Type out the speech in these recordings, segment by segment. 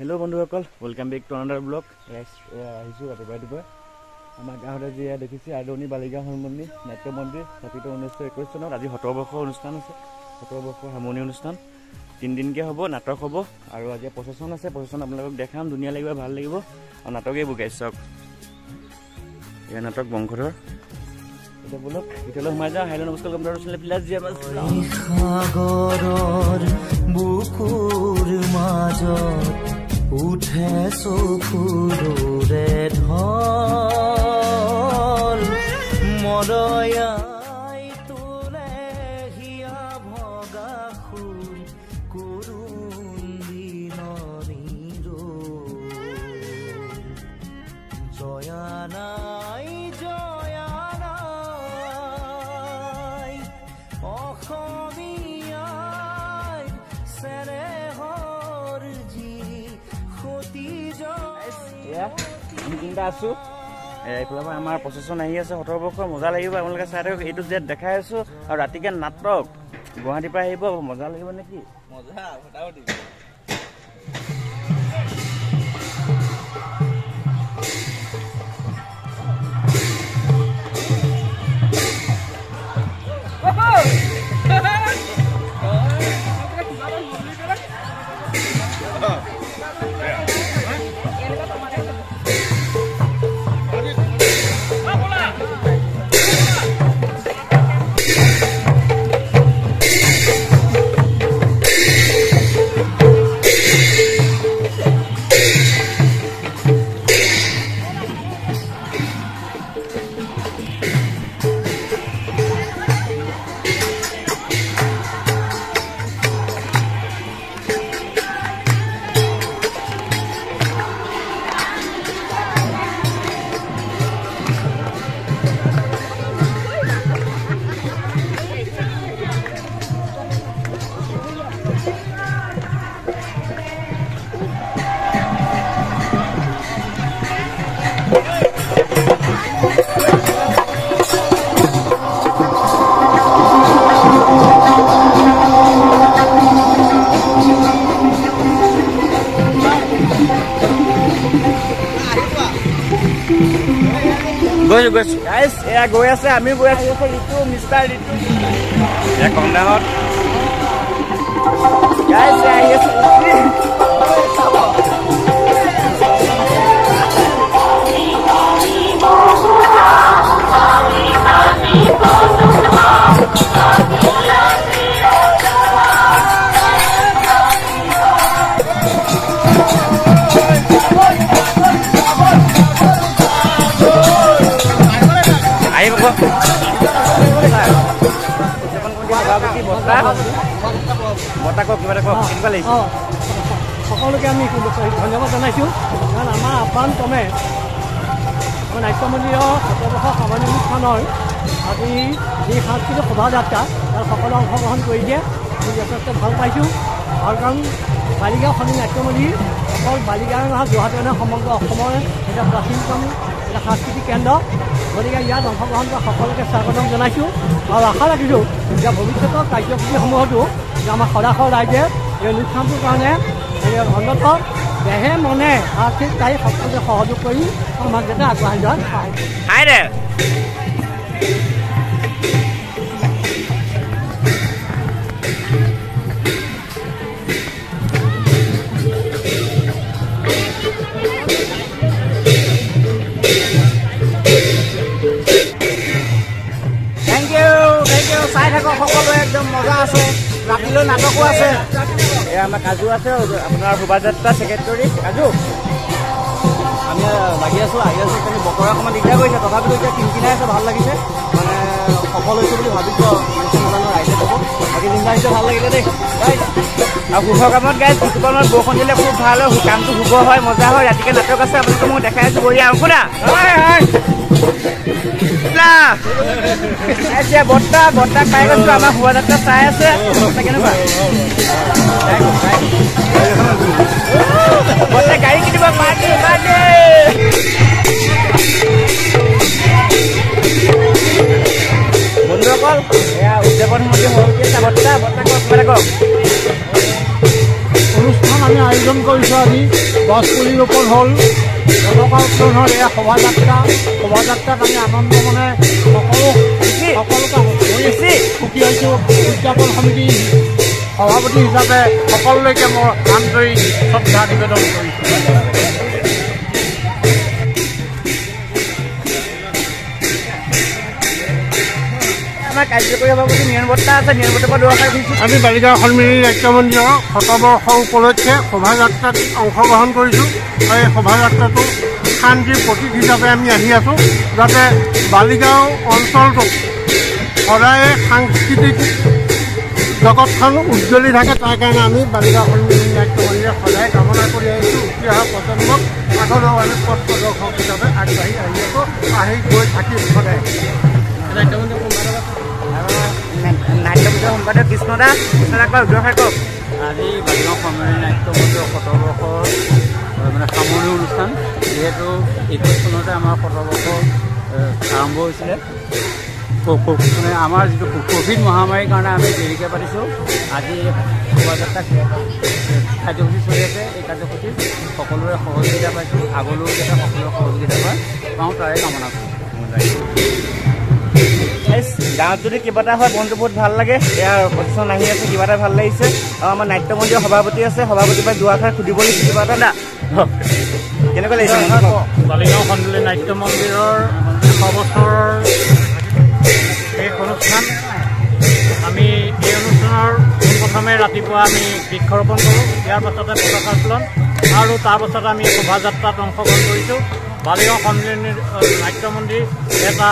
Hello বন্ধুসকল, welcome back to another vlog. আহিছো ৰাতিপুৱা আমাৰ গাঁৱত আজি দেখিছে আদৰণি বালিগাঁও হনুমন্দিৰ নাট্য মন্দিৰ স্থাপিত 1921 চনত আজি 17 বৰ্ষৰ অনুষ্ঠান আছে 17 বৰ্ষৰ সামৰণি অনুষ্ঠান 3 দিনকে হ'ব নাটক হ'ব আৰু আজি প্ৰচেছন আছে প্ৰচেছন আপোনালোকক দেখাম ধুনীয়া লাগিব ভাল লাগিব আৰু নাটকেই বুকাইছে চক এই নাটক বংশধৰ এটা ব্লগ ভিতৰলৈ সোমাই যাওঁ হেল্ল নমস্কাৰ কম্পিউটাৰ চলে প্লাস জি আমাৰ সাগৰৰ বুকুৰ মাজত উঠে চকুৰে ঢল মৰয়াই তোলে হিয়া ভগা খুল কৰুণ দিনৰ জয়া নাই অসমীয়াই চেনেহৰ যি আমি চিন্তা আছো এইফালৰ পৰা আমাৰ প্ৰচেছন আহি আছে 17 বৰ্ষৰ মজা লাগিব আপোনালোকে চাই থাকক এইটো যে দেখাই আছো আৰু ৰাতিকে নাটক গুৱাহাটীৰ পৰা আহিব মজা লাগিব নেকি মজা ফটাফটি guys এয়া গৈ আছে আমি গৈ আছো ঋতু মিষ্টাৰ ঋতু এয়া কন্দাহত guys আহি আছে সকলোকে আমি ধন্যবাদ জনাইছোঁ কাৰণ আমাৰ আহ্বান ক্ৰমে আমাৰ নাট্য মন্দিৰৰ 17 বৰ্ষৰ সামৰণি অনুষ্ঠানৰ আজি যি সাংস্কৃতিক শোভাযাত্ৰা তাত সকলো অংশগ্ৰহণ কৰিছে আমি যথেষ্ট ভাল পাইছোঁ আৰু কাৰণ বালিগাঁও শনি নাট্য মন্দিৰ অকল বালিগাঁও নহয় যোৰহাটৰ নহয় সমগ্ৰ অসমৰ এটা প্ৰাচীনতম এটা সাংস্কৃতিক কেন্দ্ৰ গতিকে ইয়াত অংশগ্ৰহণ কৰা সকলোকে স্বাগতম জনাইছোঁ আৰু আশা ৰাখিছোঁ যে ভৱিষ্যতৰ কাৰ্যসূচীসমূহতো যে আমাৰ সদাশৰ ৰাইজে এই অনুষ্ঠানটোৰ কাৰণে অন্ততঃ দেহে মনে আৰ্থিক তাই সকলোকে সহযোগ কৰি আমাক যাতে আগবঢ়াই যোৱাত সহায় চাই থাকক সকলোৱে একদম মজা আছে ৰাতিলৈ নাটকো আছে এয়া আমাৰ কাজু আছে আপোনাৰ শোভাযাত্ৰা ছেক্ৰেটাৰী কাজু আমি লাগি আছো আহি আছো কিন্তু বতৰৰ অকণমান দিগদাৰ কৰিছে তথাপিতো এতিয়া কিনকিনাই আছে ভাল লাগিছে মানে সফল হৈছে বুলি ভাবিছোঁ ৰাইজে ক'ব বাকী চিন্তা হৈছে ভাল লাগিলে দেই আৰু শুভ কামত গাইজ কিছুমানত বৰষুণ দিলে খুব ভাল হয় কামটো শুভ হয় মজা হয় ৰাতিকে নাটক আছে আপোনালোকে মোক দেখাই আছো বঢ়িয়া শুনা এতিয়া বৰ্তাক পাই গৈছো আমাৰ শোভাযাত্ৰা চাই আছে কেনেকুৱা বৰ্তাই গাড়ী কিনিব পাৰ্টি বন্ধুসকল এয়া উদযাপন সমিতি সভাপতি বৰ্তা কওক অনুষ্ঠান আমি আয়োজন কৰিছোঁ আজি গছপুলি ৰোপণ হ'ল, পতাকা উত্তোলন হ'ল, এয়া শোভাযাত্ৰাত আমি আনন্দ মানে সকলোকে সুখী হৈছোঁ। উদযাপন সমিতিৰ সভাপতি হিচাপে সকলোলৈকে মই আন্তৰিক শ্ৰদ্ধা নিবেদন কৰিছোঁ। আমাৰ কাৰ্যকৰী সভাপতি নিৰণ বৰ্তা আছে, নিৰণ বৰ্তাৰ পৰা দুআষাৰ দিছোঁ। আমি বালিগাঁও সন্মিলনী নাট্য মন্দিৰৰ শতবৰ্ষ উপলক্ষে শোভাযাত্ৰাত অংশগ্ৰহণ কৰিছোঁ। আৰু এই শোভাযাত্ৰাটো শান্তিৰ প্ৰতীক হিচাপে আমি আহি আছোঁ, যাতে বালিগাঁও অঞ্চলটোত সদায়ে সাংস্কৃতিক জগতখন উজ্জ্বলি থাকে, তাৰ কাৰণে আমি বালিগাঁও সন্মিলনী নাট্য মন্দিৰে সদায় কামনা কৰি আহিছোঁ। উঠি অহা প্ৰজন্মক আগলৈও আমি পথ প্ৰদৰ্শক হিচাপে আগবাঢ়ি আহি আছোঁ, আহি গৈ থাকিম সদায়। নাট্যমন্দিৰৰ সম্পাদক কৃষ্ণদাক পৰা উদ্যোগ কওক। আজি বালিগাঁও সন্মিলনী নাট্য মন্দিৰৰ শতবৰ্ষৰ মানে সামৰণি অনুষ্ঠান, যিহেতু 21 চনতে আমাৰ শতবৰ্ষ আৰম্ভ হৈছিলে। মানে আমাৰ যিটো ক'ভিড মহামাৰীৰ কাৰণে আমি দেৰিকৈ পাতিছোঁ। আজি শোভাযাত্ৰা কাৰ্যসূচী চলি আছে। এই কাৰ্যসূচীত সকলোৰে সহযোগিতা পাইছোঁ, আগলৈও যাতে সকলোৰে সহযোগিতা পাওঁ তাৰে কামনা কৰোঁ। গাঁৱত যদি কিবা এটা হয় মনটো বহুত ভাল লাগে। ইয়াৰ প্ৰচেছন আহি আছে, কিবা এটা ভাল লাগিছে। আৰু আমাৰ নাট্য মন্দিৰৰ সভাপতি আছে, সভাপতিৰ পৰা দুআষাৰ সুধিব লাগিছে কিবা এটা। কেনেকুৱা লাগিছে? বালিগাঁও সন্মিলনী নাট্য মন্দিৰৰ 100 বছৰৰ শেষ অনুষ্ঠান। আমি এই অনুষ্ঠানৰ পোনপ্ৰথমে ৰাতিপুৱা আমি বৃক্ষৰোপণ কৰোঁ, ইয়াৰ পাছতে পতাকা উত্তোলন আৰু তাৰ পাছতে আমি শোভাযাত্ৰাত অংশগ্ৰহণ কৰিছোঁ। বালিগাঁও সন্মিলনী নাট্য মন্দিৰ এটা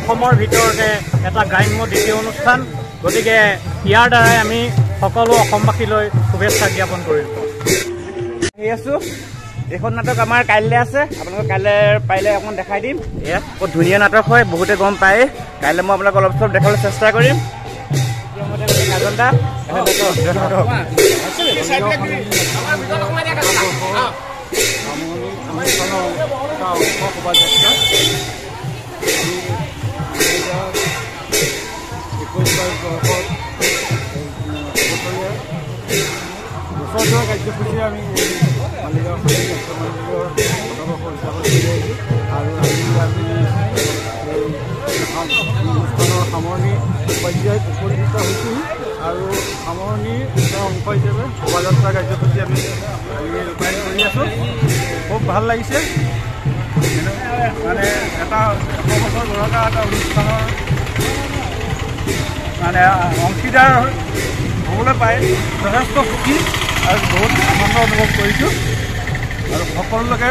অসমৰ ভিতৰতে এটা গ্ৰাম্য দ্বিতীয় অনুষ্ঠান, গতিকে ইয়াৰ দ্বাৰাই আমি সকলো অসমবাসীলৈ শুভেচ্ছা জ্ঞাপন কৰিছোঁ। আহি আছোঁ। এইখন নাটক আমাৰ কাইলৈ আছে, আপোনালোকক কাইলৈ পাৰিলে অকণমান দেখাই দিম। এয়া বহুত ধুনীয়া নাটক হয়, বহুতে গম পায়। কাইলৈ মই আপোনালোকক অলপ চলপ দেখাবলৈ চেষ্টা কৰিম। বছৰজোৰা কাৰ্যসূচী আমি বালিগাঁও সন্মিলনী নাট্য মন্দিৰৰ শতবৰ্ষ উদযাপন কৰি আহিছোঁ। আৰু আজি আমি অনুষ্ঠানৰ সামৰণি পৰ্যায়ত উপনীত হৈছোঁ আৰু সামৰণিৰ অংশ হিচাপে শোভাযাত্ৰা কাৰ্যসূচী আমি ৰূপায়ণ কৰি আছোঁ। খুব ভাল লাগিছে। মানে এটা 100 বছৰ গৰকা এটা অনুষ্ঠানৰ মানে অংশীদাৰ হ'বলৈ পাই যথেষ্ট সুখী আৰু বহুত আনন্দ অনুভৱ কৰিছোঁ। আৰু সকলোকে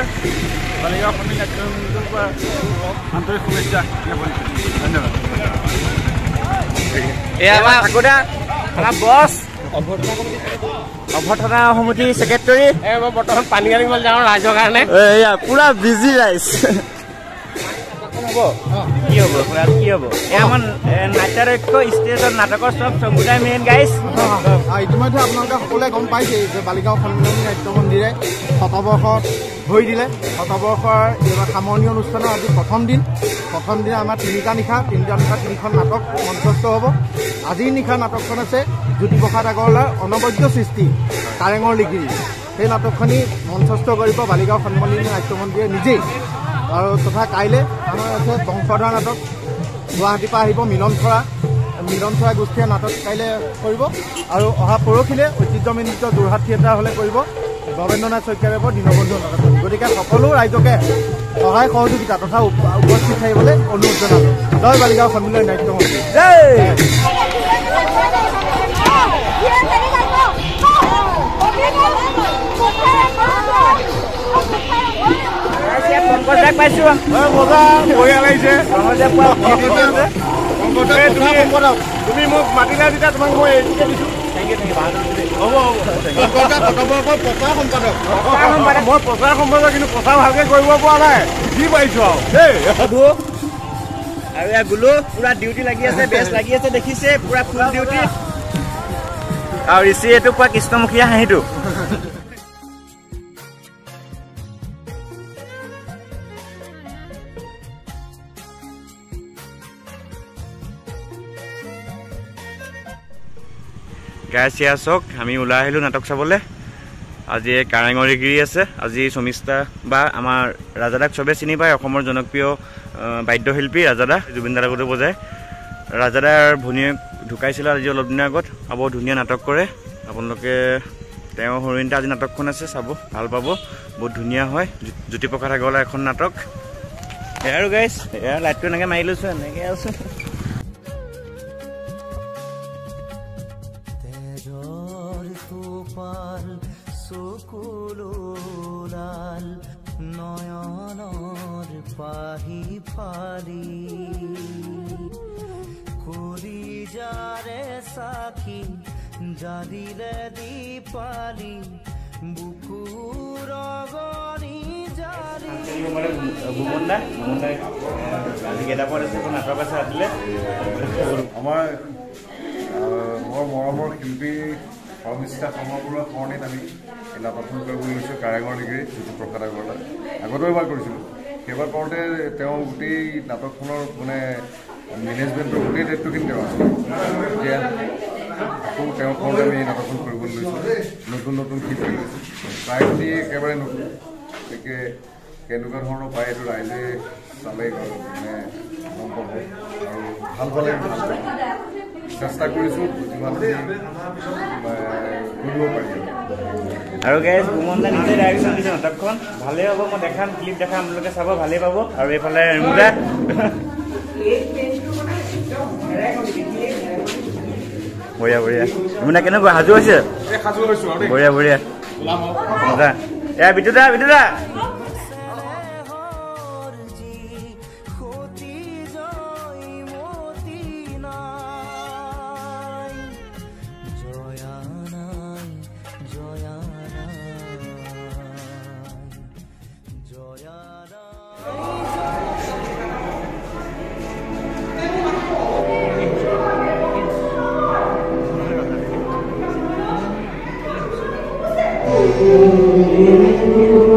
বালিগাঁও সন্মিলনী নাট্য মন্দিৰৰ পৰা আন্তৰিক শুভেচ্ছা জ্ঞাপন কৰিছোঁ। ধন্যবাদ। এয়া আমাৰ বছ অভ্যৰ্থনা সমিতিৰ ছেক্ৰেটাৰী। মই বৰ্তমান পানী আনিবলৈ যাওঁ ৰাইজৰ কাৰণে। এয়া পুৰা বিজি ৰাইজ। কি হ'ব কি হ'ব? এয়া আমাৰ নাট্যৰক্ষ ষ্টেজত নাটকৰ চব চমুদায় মেইন গাইজ। ইতিমধ্যে আপোনালোকে সকলোৱে গম পাইছেই যে বালিগাঁও সন্মিলনী নাট্য মন্দিৰে শতবৰ্ষত ভৰি দিলে। শতবৰ্ষৰ এইবাৰ সামৰণি অনুষ্ঠানৰ আজি প্ৰথম দিন আমাৰ তিনিটা নিশা 3খন নাটক মঞ্চস্থ হ'ব। আজিৰ নিশা নাটকখন আছে জ্যোতিপ্ৰসাদ আগৰৱালাৰ অনবদ্য সৃষ্টি কাৰেঙৰ লিগিৰি। সেই নাটকখনি মঞ্চস্থ কৰিব বালিগাঁও সন্মিলনী নাট্য মন্দিৰে নিজেই। আৰু তথা কাইলৈ আমাৰ আছে বংশধৰ নাটক, গুৱাহাটীৰ পৰা আহিব মিলন চৰা গোষ্ঠীয়ে নাটক কাইলৈ কৰিব। আৰু অহা পৰহিলৈ ঐতিহ্যময় নৃত্য যোৰহাট থিয়েটাৰ হ'লে কৰিব ভৱেন্দ্ৰনাথ শইকীয়াদেৱৰ দীনবন্ধু নাটক। গতিকে সকলো ৰাইজকে সহায় সহযোগিতা তথা উপস্থিত থাকিবলৈ অনুৰোধ জনালোঁ। জয় বালিগাঁও সন্মিলনী নাট্য মন্দিৰ। পংকজাক পাইছোঁ। মজা বঢ়িয়া লাগিছে। তুমি মোক মাতিলা যেতিয়া তোমাক মই এইটোকে দিছোঁ। হ'ব মই প্ৰচাৰ সম্পাদক, কিন্তু প্ৰচাৰ ভালকৈ কৰিব পৰা নাই, যি পাৰিছোঁ আৰু দেই। আৰু এয়া গুলো পুৰা ডিউটি লাগি আছে, বেষ্ট লাগি আছে, দেখিছে পুৰা ফুল ডিউটি। আৰু ঋষি এইটো পুৰা কৃষ্ণমুখীয়া হাঁহিটো। গাইছ ইয়া চাওক, আমি ওলাই আহিলোঁ নাটক চাবলৈ। আজি কাৰেঙৰিগিৰি আছে আজি শমিষ্ঠা বা আমাৰ ৰাজাদাক চবে চিনি পায় অসমৰ জনপ্ৰিয় বাদ্যশিল্পী ৰাজাদা জুবিন দাৰ লগতো বজায় ৰাজাদাৰ ভনীয়েক ঢুকাইছিল আজি অলপ দিনৰ আগত বহুত ধুনীয়া নাটক কৰে আপোনালোকে তেওঁৰ হৰিণটা আজি নাটকখন আছে চাব ভাল পাব বহুত ধুনীয়া হয় জ্যোতিপ্ৰসাদ আগৰৱালাৰ এখন নাটক আৰু গাইছ এয়া লাইটটো এনেকৈ মাৰি লৈছোঁ এনেকৈ আছোঁ চকুলোলাল নয়নৰ পাহি ফালি কৰি যাৰে সাখী জালিলে দীপালি বুকুৰ গনি জালি ভুমন দা আজি কেইটাপত আছে নাটক আছে ৰাতিলে আমাৰ মোৰ মৰমৰ শিল্পী শৰ্মিষ্ঠা সমগ্ৰ কৰ্ণীত আমি এই নাটকখন কৰিবলৈ লৈছোঁ কাৰেঙৰিগিৰি জ্যোতিপ্ৰসাদ আগৰৱালা আগতেও এবাৰ কৰিছিলোঁ সেইবাৰ কৰোঁতে তেওঁ গোটেই নাটকখনৰ মানে মেনেজমেণ্টৰ গোটেই দায়িত্বখিনি তেওঁ আছিল এতিয়া আকৌ তেওঁ কৰোঁতে আমি এই নাটকখন কৰিবলৈ লৈছোঁ নতুন নতুন শিল্পী লৈছোঁ প্ৰায়খিনি একেবাৰে নতুন গতিকে কেনেকুৱা ধৰণৰ পায় এইটো ৰাইজে চালে মানে গম পাব আৰু ভাল পালে ভাল পাব চেষ্টা কৰিছোঁ যিমানখিনি কৰিব পাৰি আৰু গাইজ ভুমন দা নিজে ডাইৰেকশ্যন দিছে নাটকখন ভালেই হ'ব মই দেখাম ক্লিপ দেখাম আপোনালোকে চাব ভালেই পাব আৰু এইফালে ৰিমুদা বঢ়িয়া বঢ়িয়া ৰিমুদা কেনেকুৱা সাজু হৈছে বঢ়িয়া বঢ়িয়া মজা এয়া বিটুদা বিটুদা Thank you.